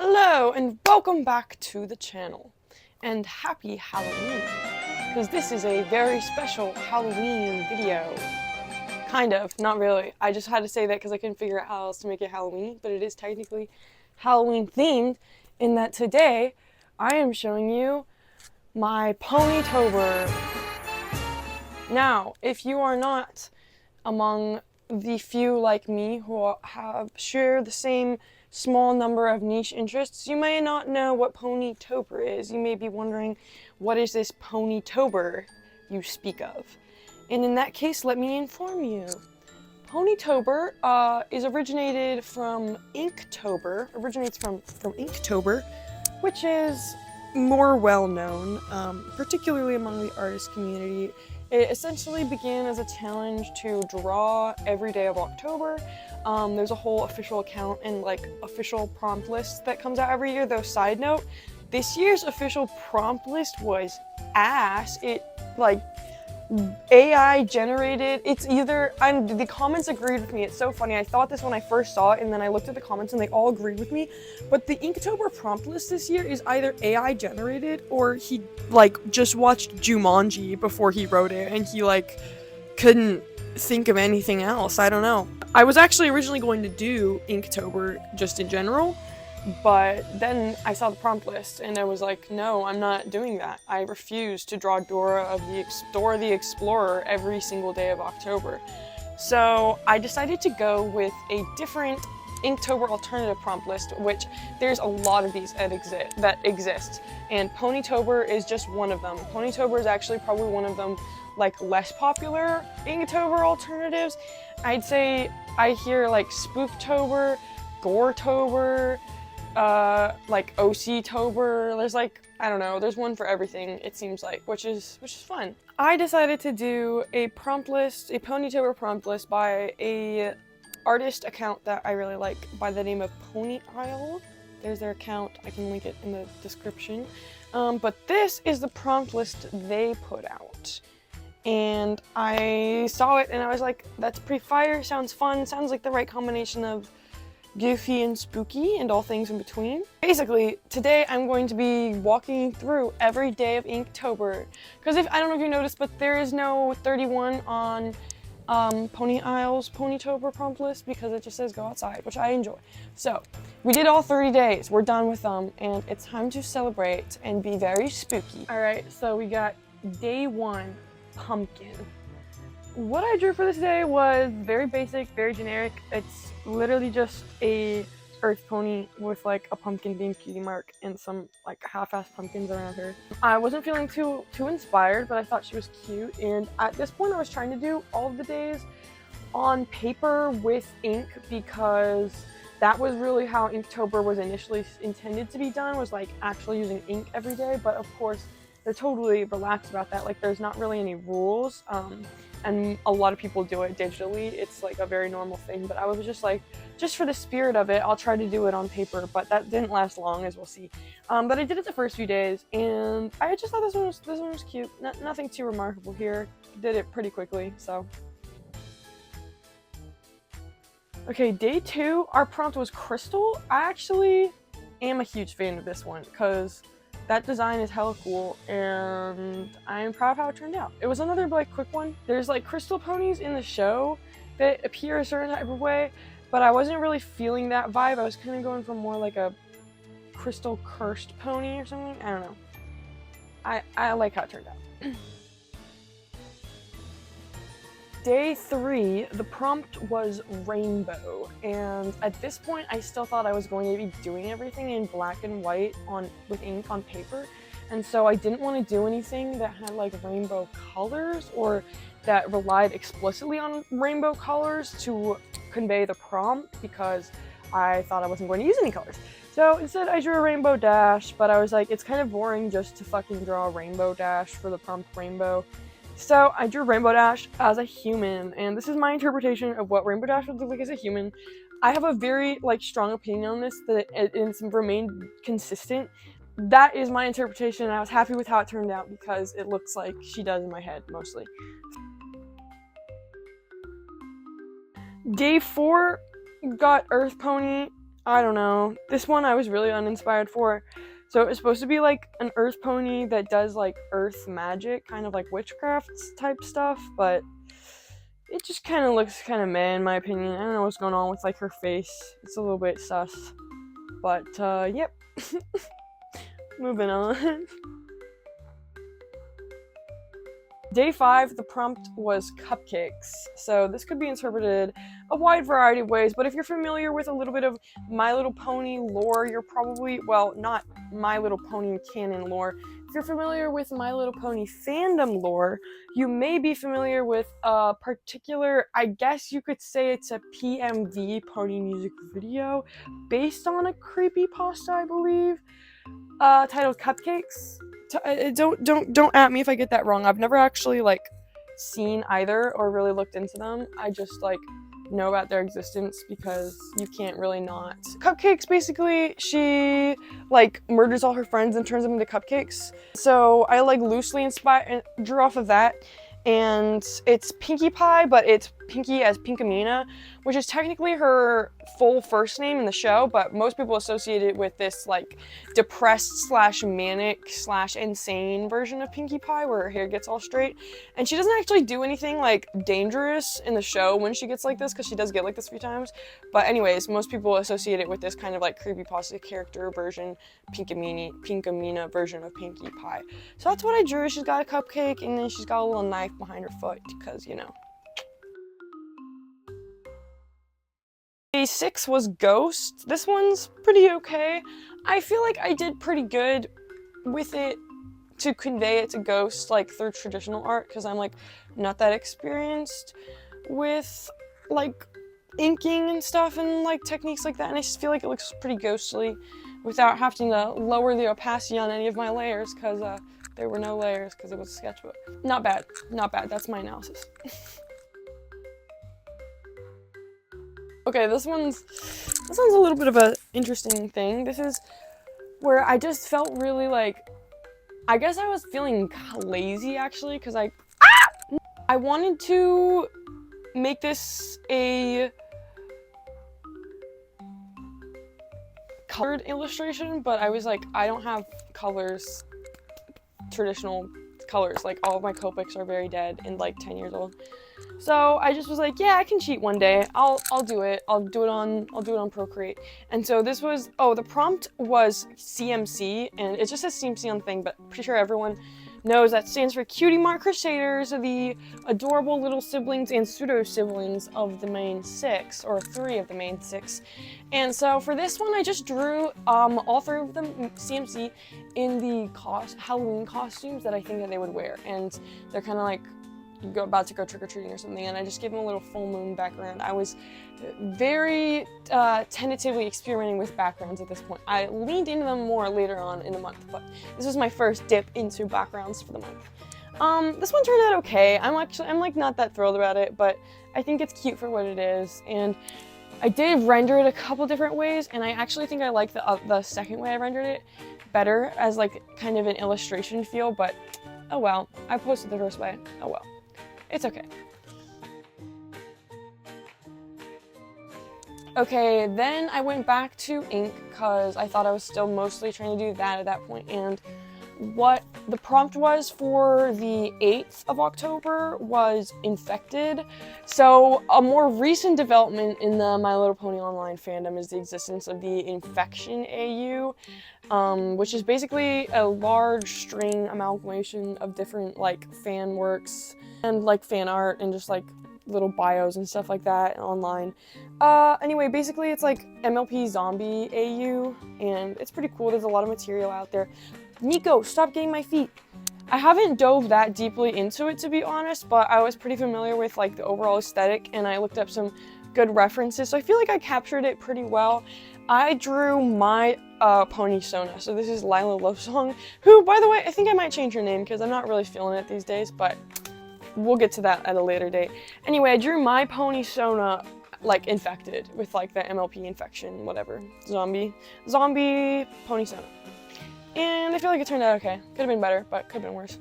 Hello and welcome back to the channel, and happy Halloween, because this is a very special Halloween video. Kind of, not really. I just had to say that because I couldn't figure out how else to make it Halloween, but it is technically Halloween themed in that today I am showing you my ponytober. Now, if you are not among the few like me who share the same small number of niche interests, you may not know what ponytober is. You may be wondering, what is this ponytober you speak of? And in that case, let me inform you. Ponytober originates from Inktober, which is more well known, particularly among the artist community. It essentially began as a challenge to draw every day of October. There's a whole official account and official prompt list that comes out every year, though side note, this year's official prompt list was ass. It AI generated. It's either, the comments agreed with me. It's so funny. I thought this when I first saw it, and then I looked at the comments and they all agreed with me. But the Inktober prompt list this year is either AI generated or he just watched Jumanji before he wrote it and he couldn't think of anything else. I don't know. I was actually originally going to do Inktober just in general, but then I saw the prompt list and I was like, no, I'm not doing that. I refuse to draw Dora the Explorer every single day of October. So I decided to go with a different Inktober alternative prompt list, which there's a lot of these that exist. And Ponytober is just one of them. Ponytober is actually probably one of them less popular Inktober alternatives. I'd say I hear Spooktober, Goretober, OC-tober. There's I don't know, there's one for everything, it seems like, which is fun. I decided to do a Ponytober prompt list by a artist account that I really like by the name of Pony Isle. There's their account, I can link it in the description. But this is the prompt list they put out. And I saw it and I was like, that's pretty fire, sounds fun, sounds like the right combination of goofy and spooky and all things in between. Basically, today I'm going to be walking through every day of Inktober. Because I don't know if you noticed, but there is no 31 on Pony Isle's Ponytober prompt list because it just says go outside, which I enjoy. So, we did all 30 days, we're done with them, and it's time to celebrate and be very spooky. Alright, so we got day 1, pumpkin. What I drew for this day was very basic, very generic. It's literally just a earth pony with a pumpkin themed cutie mark and some half-assed pumpkins around her. I wasn't feeling too inspired, but I thought she was cute, and at this point I was trying to do all of the days on paper with ink because that was really how Inktober was initially intended to be done, was actually using ink every day. But of course they're totally relaxed about that. There's not really any rules, and a lot of people do it digitally. It's a very normal thing, but I was just just for the spirit of it, I'll try to do it on paper, but that didn't last long, as we'll see. But I did it the first few days, and I just thought this one was cute. Nothing too remarkable here. Did it pretty quickly, so. Okay, day 2, our prompt was crystal. I actually am a huge fan of this one, because that design is hella cool, and I'm proud of how it turned out. It was another quick one. There's crystal ponies in the show that appear a certain type of way, but I wasn't really feeling that vibe. I was kind of going for more a crystal cursed pony or something. I don't know. I like how it turned out. Day 3, the prompt was rainbow, and at this point I still thought I was going to be doing everything in black and white with ink on paper, and so I didn't want to do anything that had rainbow colors or that relied explicitly on rainbow colors to convey the prompt, because I thought I wasn't going to use any colors. So instead I drew a rainbow dash, but I was like, it's kind of boring just to fucking draw a rainbow dash for the prompt rainbow. So I drew Rainbow Dash as a human, and this is my interpretation of what Rainbow Dash would look like as a human. I have a very strong opinion on this that it's remained consistent. That is my interpretation, and I was happy with how it turned out because it looks like she does in my head mostly. Day 4 got Earth Pony. I don't know. This one I was really uninspired for. So it was supposed to be like an earth pony that does like earth magic, kind of like witchcraft type stuff, but it just kind of looks kind of meh in my opinion. I don't know what's going on with like her face. It's a little bit sus. But yep. Moving on. Day 5, the prompt was cupcakes. So this could be interpreted a wide variety of ways, but if you're familiar with a little bit of My Little Pony lore, you're probably, well, not My Little Pony canon lore. If you're familiar with My Little Pony fandom lore, you may be familiar with a particular, I guess you could say it's a PMV pony music video based on a creepypasta, I believe, titled Cupcakes. Don't at me if I get that wrong. I've never actually like seen either or really looked into them. I just like know about their existence because you can't really not. Cupcakes, basically, she like murders all her friends and turns them into cupcakes. So I like loosely drew off of that. And it's Pinkie Pie, but it's Pinkie as Pinkamena, which is technically her full first name in the show, but most people associate it with this like depressed slash manic slash insane version of Pinkie Pie where her hair gets all straight. And she doesn't actually do anything like dangerous in the show when she gets like this, because she does get like this a few times. But anyways, most people associate it with this kind of like creepypasta character version, Pinkamena version of Pinkie Pie. So that's what I drew. She's got a cupcake and then she's got a little knife behind her foot because, you know. Day 6 was Ghost. This one's pretty okay. I feel like I did pretty good with it to convey it to Ghost like through traditional art, because I'm like not that experienced with like inking and stuff and like techniques like that, and I just feel like it looks pretty ghostly without having to lower the opacity on any of my layers, because there were no layers because it was a sketchbook. Not bad, not bad. That's my analysis. Okay, this one's a little bit of an interesting thing. This is where I just felt really like, I guess I was feeling lazy actually, because I wanted to make this a colored illustration, but I was like, I don't have colors, traditional colors. Like all of my Copics are very dead and like 10 years old. So I just was like, yeah, I can cheat one day. I'll do it. I'll do it on Procreate. And so this was, the prompt was CMC, and it just says CMC on the thing, but pretty sure everyone knows that stands for Cutie Mark Crusaders, the adorable little siblings and pseudo siblings of the main 6, or 3 of the main 6. And so for this one, I just drew all 3 of them CMC in the Halloween costumes that I think that they would wear, and they're kind of like about to go trick-or-treating or something, and I just gave them a little full moon background. I was very tentatively experimenting with backgrounds at this point. I leaned into them more later on in the month, but this was my first dip into backgrounds for the month. This one turned out okay. I'm like not that thrilled about it, but I think it's cute for what it is, and I did render it a couple different ways, and I actually think I like the second way I rendered it better as like kind of an illustration feel, but oh well. I posted the first way. Oh well. It's okay. Okay, then I went back to ink because I thought I was still mostly trying to do that at that point, and what the prompt was for the 8th of October was infected. So a more recent development in the My Little Pony Online fandom is the existence of the infection AU, which is basically a large string amalgamation of different like fan works and like fan art and just like little bios and stuff like that online. Anyway, basically it's like MLP Zombie AU, and it's pretty cool. There's a lot of material out there. Nico, stop getting my feet. I haven't dove that deeply into it, to be honest, but I was pretty familiar with like the overall aesthetic, and I looked up some good references, so I feel like I captured it pretty well. I drew my pony Sona, so this is Lila Lovesong, who, by the way, I think I might change her name because I'm not really feeling it these days, but we'll get to that at a later date. Anyway, I drew my pony Sona like infected with like the MLP infection, whatever, zombie pony Sona. And I feel like it turned out okay. Could have been better, but could have been worse.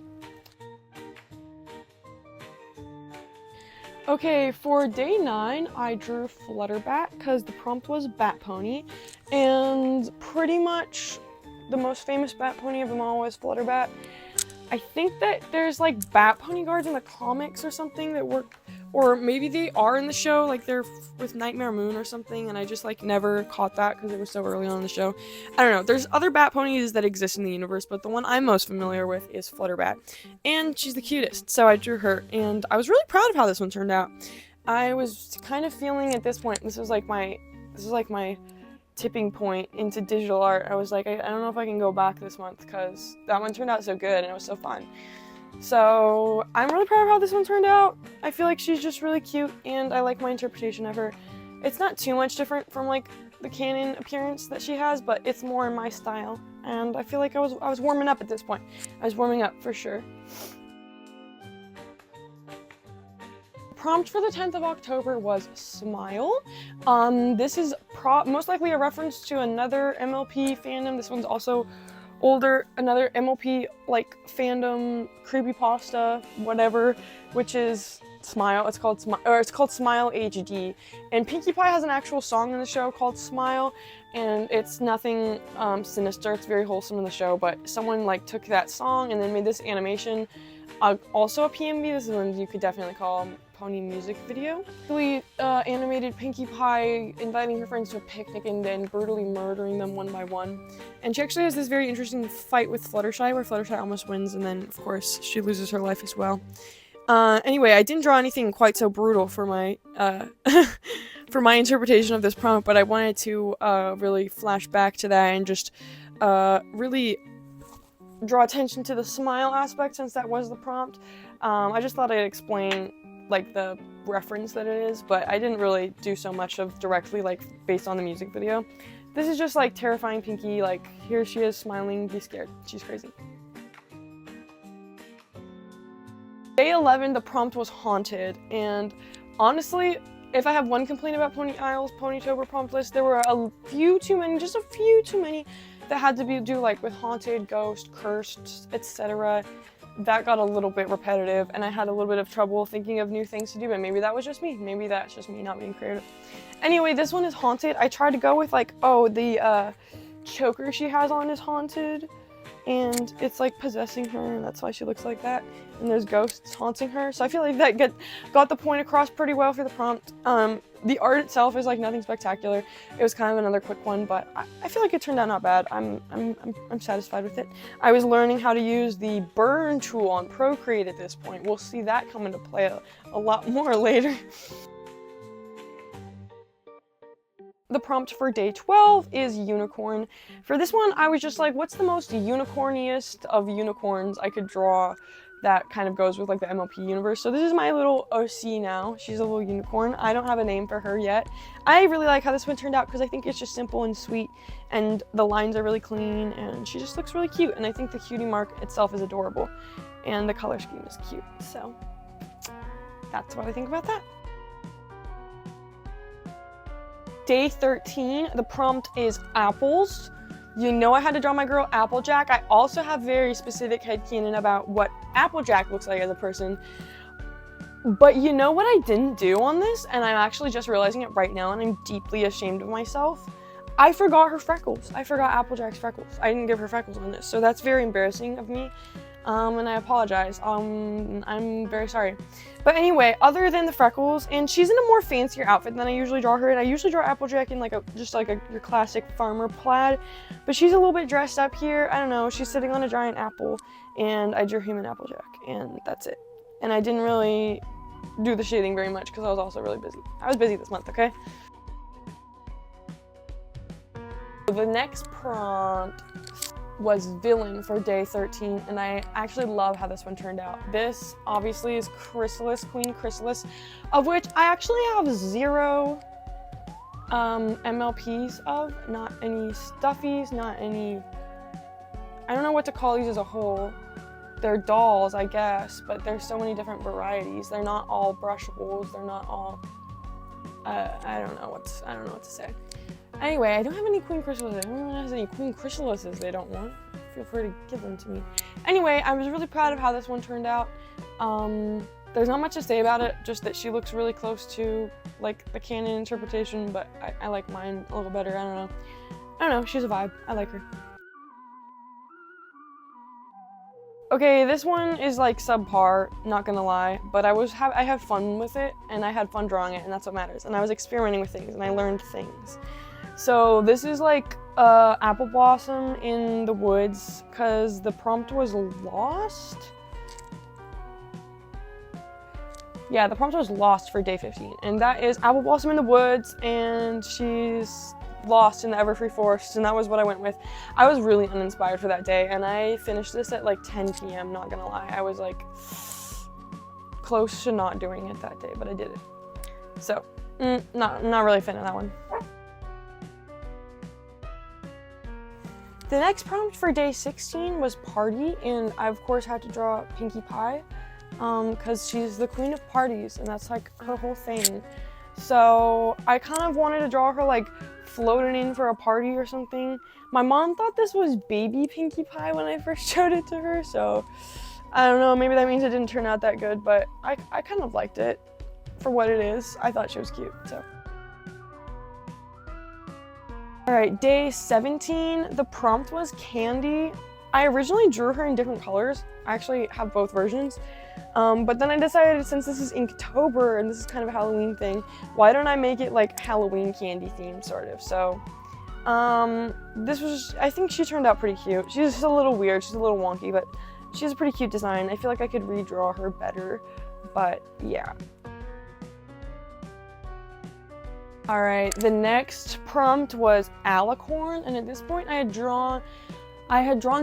Okay, for day 9, I drew Flutterbat because the prompt was Bat Pony, and pretty much the most famous Bat Pony of them all was Flutterbat. I think that there's like Bat Pony guards in the comics or something that work, or maybe they are in the show, like they're with Nightmare Moon or something, and I just like never caught that because it was so early on in the show. I don't know, there's other Bat Ponies that exist in the universe, but the one I'm most familiar with is Flutterbat, and she's the cutest, so I drew her, and I was really proud of how this one turned out. I was kind of feeling at this point, this was like my tipping point into digital art. I was like, I don't know if I can go back this month because that one turned out so good and it was so fun. So I'm really proud of how this one turned out. I feel like she's just really cute and I like my interpretation of her. It's not too much different from like the canon appearance that she has, but it's more in my style. And I feel like I was warming up at this point. I was warming up for sure. Prompt for the 10th of October was Smile. This is most likely a reference to another MLP fandom. This one's also older, another MLP like fandom, creepypasta, whatever, which is Smile. It's called Smile HD. And Pinkie Pie has an actual song in the show called Smile, and it's nothing sinister. It's very wholesome in the show, but someone like took that song and then made this animation. Also a PMV. This is one you could definitely call pony music video. We animated Pinkie Pie inviting her friends to a picnic and then brutally murdering them one by one. And she actually has this very interesting fight with Fluttershy where Fluttershy almost wins and then of course she loses her life as well. Anyway, I didn't draw anything quite so brutal for my for my interpretation of this prompt, but I wanted to really flash back to that and just really draw attention to the smile aspect since that was the prompt. I just thought I'd explain like the reference that it is, but I didn't really do so much of directly like based on the music video. This is just like terrifying Pinkie, like here she is smiling, be scared, she's crazy. Day 11, the prompt was Haunted, and honestly, if I have one complaint about Pony Isle's ponytober prompt list, there were a few too many, just a few too many that had to do like with haunted, ghost, cursed, etc. That got a little bit repetitive and I had a little bit of trouble thinking of new things to do, but maybe that was just me. Maybe that's just me not being creative. Anyway, this one is haunted. I tried to go with like, oh, the choker she has on is haunted and it's like possessing her and that's why she looks like that. And there's ghosts haunting her. So I feel like that got the point across pretty well for the prompt. The art itself is like nothing spectacular. It was kind of another quick one, but I feel like it turned out not bad. I'm satisfied with it. I was learning how to use the burn tool on Procreate at this point. We'll see that come into play a lot more later. The prompt for day 12 is unicorn. For this one, I was just like, what's the most unicorniest of unicorns I could draw that kind of goes with like the MLP universe. So this is my little OC now. She's a little unicorn. I don't have a name for her yet. I really like how this one turned out because I think it's just simple and sweet and the lines are really clean and she just looks really cute. And I think the cutie mark itself is adorable and the color scheme is cute. So that's what I think about that. Day 13, the prompt is apples. You know I had to draw my girl Applejack. I also have very specific headcanon about what Applejack looks like as a person. But you know what I didn't do on this? And I'm actually just realizing it right now and I'm deeply ashamed of myself. I forgot her freckles. I forgot Applejack's freckles. I didn't give her freckles on this. So that's very embarrassing of me. And I apologize. I'm very sorry. But anyway, other than the freckles, and she's in a more fancier outfit than I usually draw her in. I usually draw Applejack in like your classic farmer plaid, but she's a little bit dressed up here. I don't know, she's sitting on a giant apple, and I drew him in Applejack, and that's it. And I didn't really do the shading very much because I was also really busy. I was busy this month, okay? The next prompt was Villain for day 13, and I actually love how this one turned out. This obviously is Chrysalis, Queen Chrysalis, of which I actually have 0 MLPs of, not any stuffies, not any, I don't know what to call these as a whole. They're dolls, I guess, but there's so many different varieties. They're not all brushables, they're not all, I don't know what to say. Anyway, I don't have any Queen Chrysalises. If anyone has any Queen Chrysalises they don't want, feel free to give them to me. Anyway, I was really proud of how this one turned out. There's not much to say about it, just that she looks really close to like the canon interpretation, but I like mine a little better. I don't know, she's a vibe. I like her. Okay, this one is like subpar, not gonna lie, but I had fun with it, and I had fun drawing it, and that's what matters. And I was experimenting with things, and I learned things. So this is like apple blossom in the woods, cause the prompt was lost. Yeah, the prompt was lost for day 15, and that is apple blossom in the woods, and she's lost in the Everfree Forest, and that was what I went with. I was really uninspired for that day, and I finished this at like 10 p.m., not gonna lie. I was like close to not doing it that day, but I did it. So, not really a fan of that one. The next prompt for day 16 was party, and I of course had to draw Pinkie Pie, because she's the queen of parties, and that's like her whole thing. So I kind of wanted to draw her like floating in for a party or something. My mom thought this was baby Pinkie Pie when I first showed it to her, so I don't know, maybe that means it didn't turn out that good, but I kind of liked it for what it is. I thought she was cute, so. All right, day 17, the prompt was candy. I originally drew her in different colors. I actually have both versions. But then I decided, since this is Inktober and this is kind of a Halloween thing, why don't I make it like Halloween candy themed, sort of. So I think she turned out pretty cute. She's just a little weird, she's a little wonky, but she has a pretty cute design. I feel like I could redraw her better, but yeah. All right, the next prompt was alicorn, and at this point I had drawn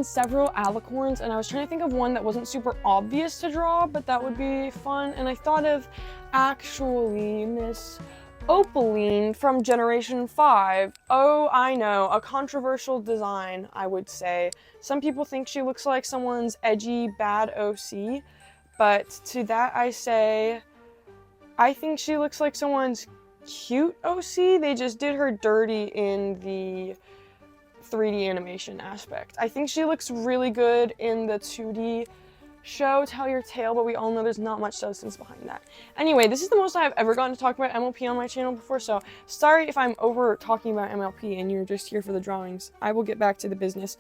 several alicorns, and I was trying to think of one that wasn't super obvious to draw, but that would be fun. And I thought of actually Miss Opaline from Generation 5. Oh, I know, a controversial design, I would say. Some people think she looks like someone's edgy, bad OC, but to that I say, I think she looks like someone's cute OC. They just did her dirty in the 3D animation aspect. I think she looks really good in the 2D show Tell Your Tale, but we all know there's not much substance behind that. Anyway, this is the most I've ever gotten to talk about MLP on my channel before, so sorry if I'm over talking about MLP and you're just here for the drawings. I will get back to the business.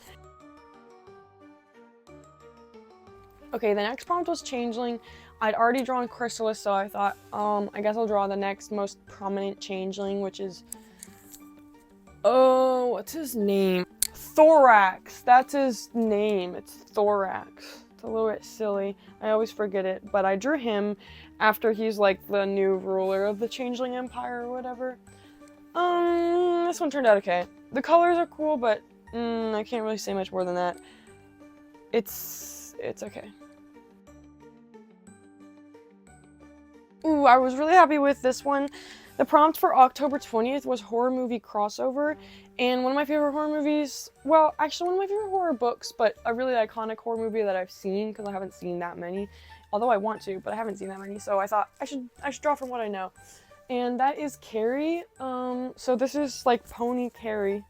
Okay, the next prompt was Changeling. I'd already drawn Chrysalis, so I thought, I guess I'll draw the next most prominent Changeling, which is, oh, what's his name? Thorax, that's his name, it's Thorax. It's a little bit silly, I always forget it, but I drew him after he's like the new ruler of the Changeling Empire or whatever. This one turned out okay. The colors are cool, but I can't really say much more than that. It's okay. Ooh, I was really happy with this one. The prompt for October 20th was horror movie crossover, and one of my favorite horror movies, well, actually one of my favorite horror books, but a really iconic horror movie that I've seen, because I haven't seen that many, although I want to, but I haven't seen that many, so I thought I should draw from what I know. And that is Carrie. So this is like Pony Carrie,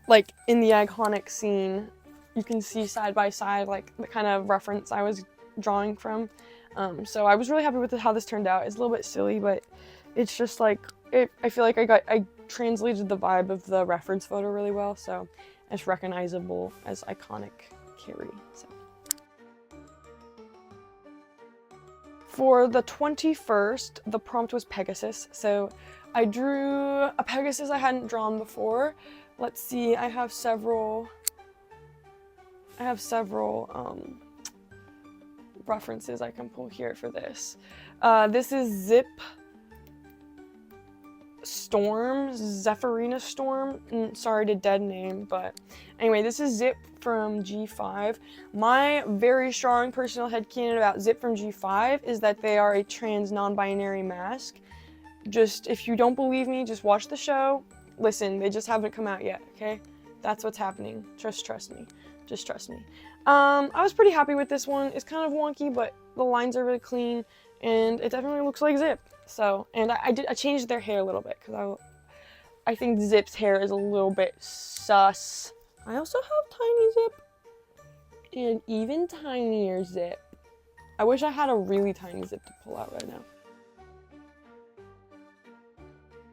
like in the iconic scene. You can see side by side like the kind of reference I was drawing from. So I was really happy with how this turned out. It's a little bit silly, but it's just like, I feel like I translated the vibe of the reference photo really well, so it's recognizable as iconic Carrie. So. For the 21st, the prompt was Pegasus, so I drew a Pegasus I hadn't drawn before. Let's see, I have several references I can pull here for this. This is Zip Storm, Zephyrina Storm. Sorry to dead name, but anyway, this is Zip from G5. My very strong personal headcanon about Zip from G5 is that they are a trans non-binary mask. Just, if you don't believe me, just watch the show. Listen, they just haven't come out yet, okay? That's what's happening. Just trust me. Just trust me. I was pretty happy with this one. It's kind of wonky, but the lines are really clean, and it definitely looks like Zip. So, and I changed their hair a little bit, because I think Zip's hair is a little bit sus. I also have Tiny Zip, and even tinier Zip. I wish I had a really tiny zip to pull out right now.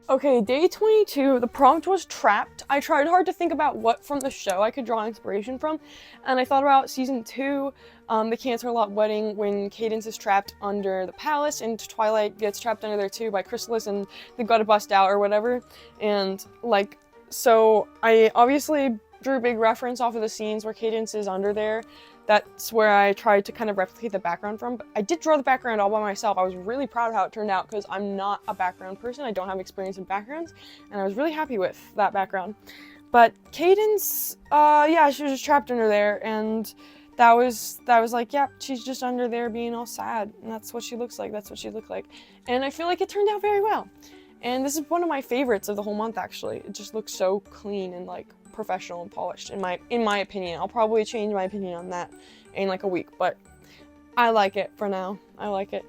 Okay, day 22, the prompt was trapped. I tried hard to think about what from the show I could draw inspiration from, and I thought about season 2, the Canterlot wedding, when Cadence is trapped under the palace, and Twilight gets trapped under there too by Chrysalis, and they've got to bust out or whatever. And like, so I obviously drew a big reference off of the scenes where Cadence is under there. That's where I tried to kind of replicate the background from. But I did draw the background all by myself. I was really proud of how it turned out because I'm not a background person. I don't have experience in backgrounds, and I was really happy with that background. But Cadence, yeah, she was just trapped under there, and that was like, yeah, she's just under there being all sad, and that's what she looks like. That's what she looked like, and I feel like it turned out very well. And this is one of my favorites of the whole month, actually. It just looks so clean and like professional and polished in my opinion. I'll probably change my opinion on that in like a week, but I like it for now. I like it.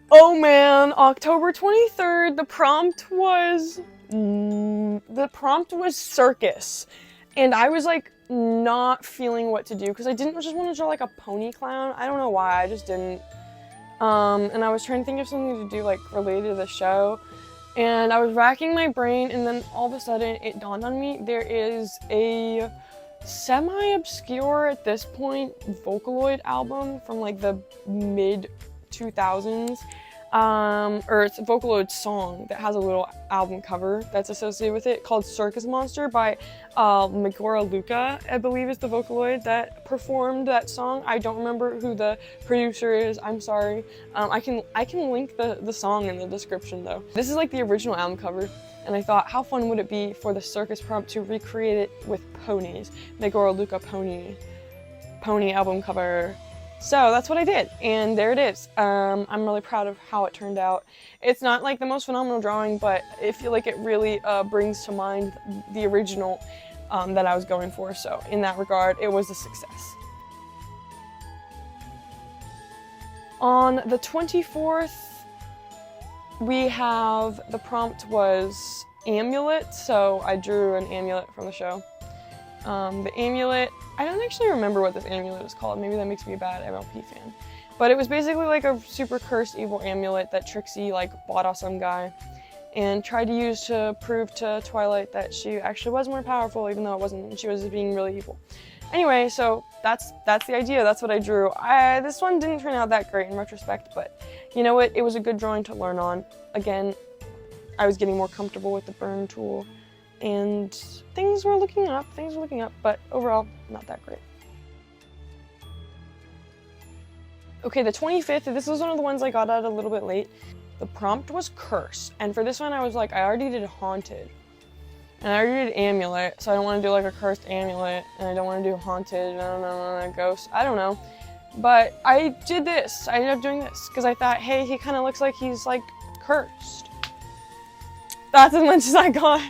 Oh man, October 23rd, the prompt was circus. And I was like not feeling what to do because I didn't just want to draw like a pony clown. I don't know why, I just didn't. And I was trying to think of something to do like related to the show. And I was racking my brain, and then all of a sudden it dawned on me, there is a semi-obscure at this point Vocaloid album from like the mid-2000s, or it's a Vocaloid song that has a little album cover that's associated with it called Circus Monster by Megora Luca, I believe is the Vocaloid that performed that song. I don't remember who the producer is, I'm sorry. I can link the song in the description though. This is like the original album cover, and I thought how fun would it be for the circus prompt to recreate it with ponies. Megora Luca pony album cover. So that's what I did, and there it is. I'm really proud of how it turned out. It's not like the most phenomenal drawing, but I feel like it really brings to mind the original that I was going for, so in that regard, it was a success. On the 24th, we have, the prompt was amulet, so I drew an amulet from the show. The amulet, I don't actually remember what this amulet is called. Maybe that makes me a bad MLP fan. But it was basically like a super cursed evil amulet that Trixie like bought off some guy and tried to use to prove to Twilight that she actually was more powerful, even though it wasn't. She was being really evil. Anyway, so that's the idea. That's what I drew. This one didn't turn out that great in retrospect, but you know what? It was a good drawing to learn on. Again, I was getting more comfortable with the burn tool, and things were looking up, but overall, not that great. Okay, the 25th, this was one of the ones I got out a little bit late. The prompt was curse, and for this one I was like, I already did haunted, and I already did amulet, so I don't want to do like a cursed amulet, and I don't want to do haunted, and I don't know, ghost, I don't know. But I did this, I ended up doing this, because I thought, hey, he kind of looks like he's like cursed. That's as much as I got.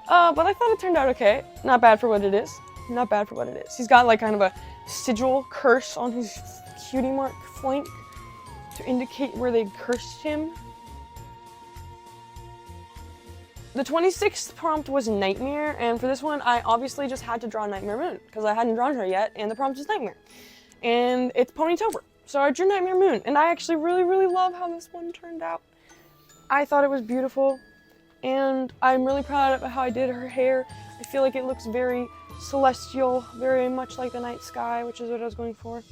But I thought it turned out okay. Not bad for what it is. Not bad for what it is. He's got like kind of a sigil curse on his cutie mark flank to indicate where they cursed him. The 26th prompt was Nightmare, and for this one I obviously just had to draw Nightmare Moon because I hadn't drawn her yet, and the prompt is Nightmare. And it's ponytober. So I drew Nightmare Moon, and I actually really love how this one turned out. I thought it was beautiful. And I'm really proud of how I did her hair. I feel like it looks very celestial, very much like the night sky, which is what I was going for.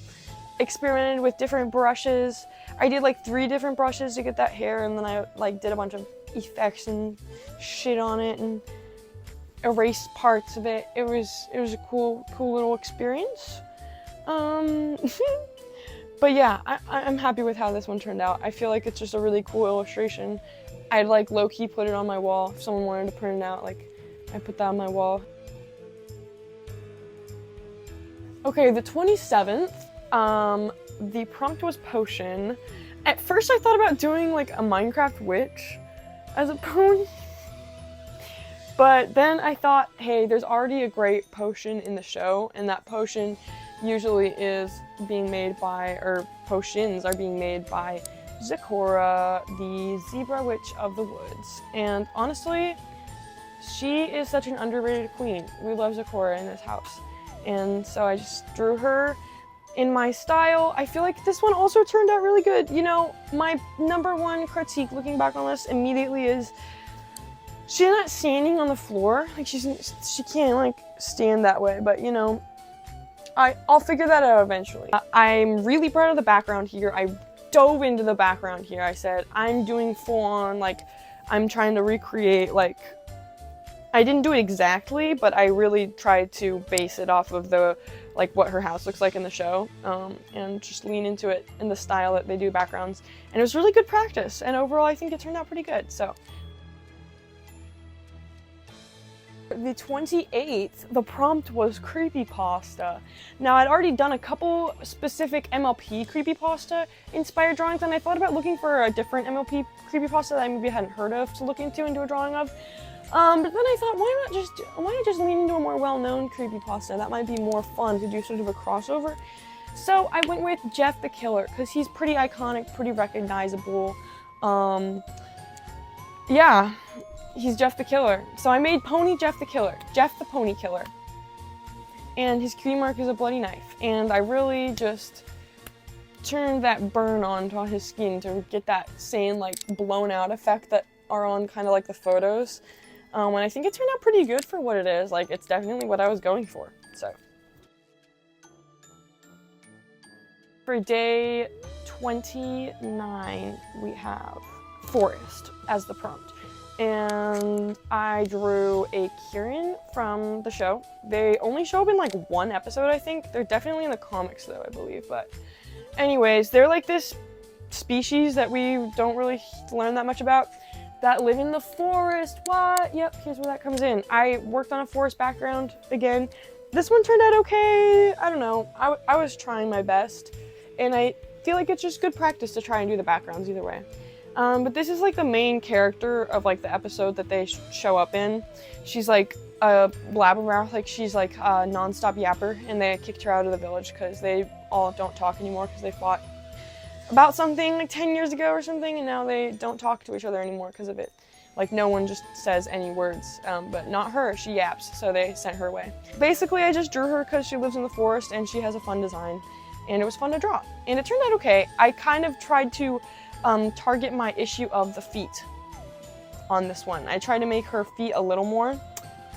Experimented with different brushes. I did like 3 different brushes to get that hair, and then I like did a bunch of effects and shit on it and erased parts of it. It was a cool little experience. But yeah, I'm happy with how this one turned out. I feel like it's just a really cool illustration. I'd like low-key put it on my wall if someone wanted to print it out, like I put that on my wall. Okay, the 27th, the prompt was potion. At first I thought about doing like a Minecraft witch as a pony, but then I thought, hey, there's already a great potion in the show, and that potion usually is being made by, or potions are being made by Zecora, the Zebra Witch of the Woods. And honestly, she is such an underrated queen. We love Zecora in this house. And so I just drew her in my style. I feel like this one also turned out really good. You know, my number one critique looking back on this immediately is she's not standing on the floor. Like she can't like stand that way, but you know, I'll figure that out eventually. I'm really proud of the background here. I dove into the background here. I said, I'm doing full on, like, I'm trying to recreate, like, I didn't do it exactly, but I really tried to base it off of the, like, what her house looks like in the show, and just lean into it in the style that they do backgrounds. And it was really good practice, and overall I think it turned out pretty good, so. The 28th, the prompt was creepypasta. Now, I'd already done a couple specific MLP creepypasta inspired drawings, and I thought about looking for a different MLP creepypasta that I maybe hadn't heard of to look into and do a drawing of. But then I thought, why not just lean into a more well-known creepypasta? That might be more fun to do sort of a crossover. So I went with Jeff the Killer, because he's pretty iconic, pretty recognizable. Yeah, he's Jeff the Killer. So I made Pony Jeff the Killer, Jeff the Pony Killer. And his cutie mark is a bloody knife. And I really just turned that burn onto his skin to get that same like blown out effect that are on kind of like the photos. And I think it turned out pretty good for what it is. Like, it's definitely what I was going for, so. For day 29, we have forest as the prompt. And I drew a Kieran from the show. They only show up in like one episode, I think. They're definitely in the comics though, I believe. But anyways, they're like this species that we don't really learn that much about that live in the forest. What? Yep, here's where that comes in. I worked on a forest background again. This one turned out okay. I don't know. I was trying my best. And I feel like it's just good practice to try and do the backgrounds either way. But this is like the main character of like the episode that they show up in. She's like a blabbermouth, like she's like a non-stop yapper, and they kicked her out of the village because they all don't talk anymore because they fought about something like 10 years ago or something, and now they don't talk to each other anymore because of it. Like no one just says any words, but not her, she yaps, so they sent her away. Basically, I just drew her because she lives in the forest and she has a fun design, and it was fun to draw. And it turned out okay. I kind of tried to target my issue of the feet on this one. I tried to make her feet a little more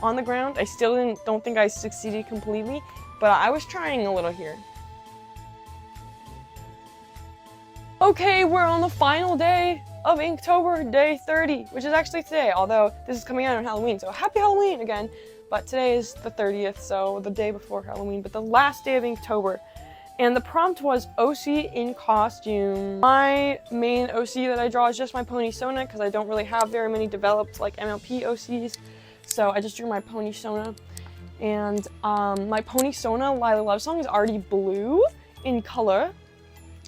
on the ground. I still don't think I succeeded completely, but I was trying a little here. Okay, we're on the final day of Inktober, day 30, which is actually today, although this is coming out on Halloween, so happy Halloween again. But today is the 30th, so the day before Halloween, but the last day of Inktober. And the prompt was OC in costume. My main OC that I draw is just my pony Sona, because I don't really have very many developed like MLP OCs. So I just drew my pony Sona. And my pony Sona Lila Love Song is already blue in color.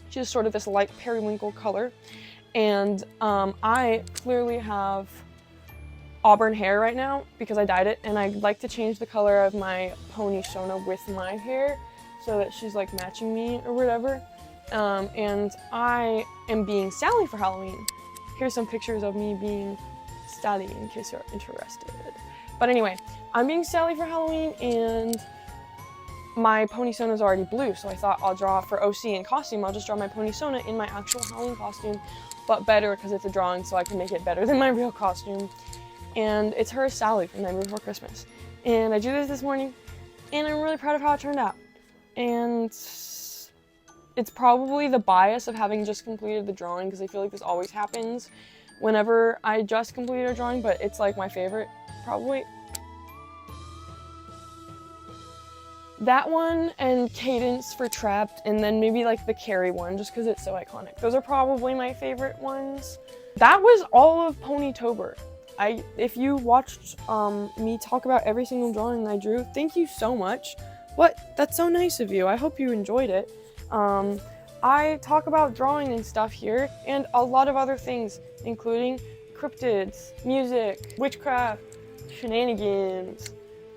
She's sort of this light periwinkle color. And I clearly have auburn hair right now because I dyed it. And I'd like to change the color of my pony Sona with my hair, so that she's like matching me or whatever. And I am being Sally for Halloween. Here's some pictures of me being Sally in case you're interested. But anyway, I'm being Sally for Halloween, and my pony Sona is already blue, so I thought I'll draw for OC in costume. I'll just draw my pony Sona in my actual Halloween costume, but better because it's a drawing, so I can make it better than my real costume. And it's her Sally from Nightmare Before Christmas. And I drew this morning, and I'm really proud of how it turned out. And it's probably the bias of having just completed the drawing, because I feel like this always happens whenever I just completed a drawing, but it's like my favorite, probably. That one and Cadence for Trapped, and then maybe like the Carrie one, just because it's so iconic. Those are probably my favorite ones. That was all of Ponytober. If you watched me talk about every single drawing I drew, thank you so much. What? That's so nice of you. I hope you enjoyed it. I talk about drawing and stuff here, and a lot of other things, including cryptids, music, witchcraft, shenanigans.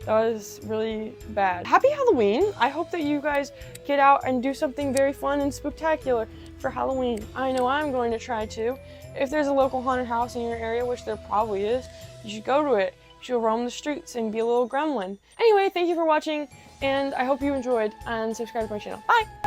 That was really bad. Happy Halloween! I hope that you guys get out and do something very fun and spectacular for Halloween. I know I'm going to try to. If there's a local haunted house in your area, which there probably is, you should go to it she'll roam the streets and be a little gremlin. Anyway, thank you for watching, and I hope you enjoyed, and subscribe to my channel. Bye!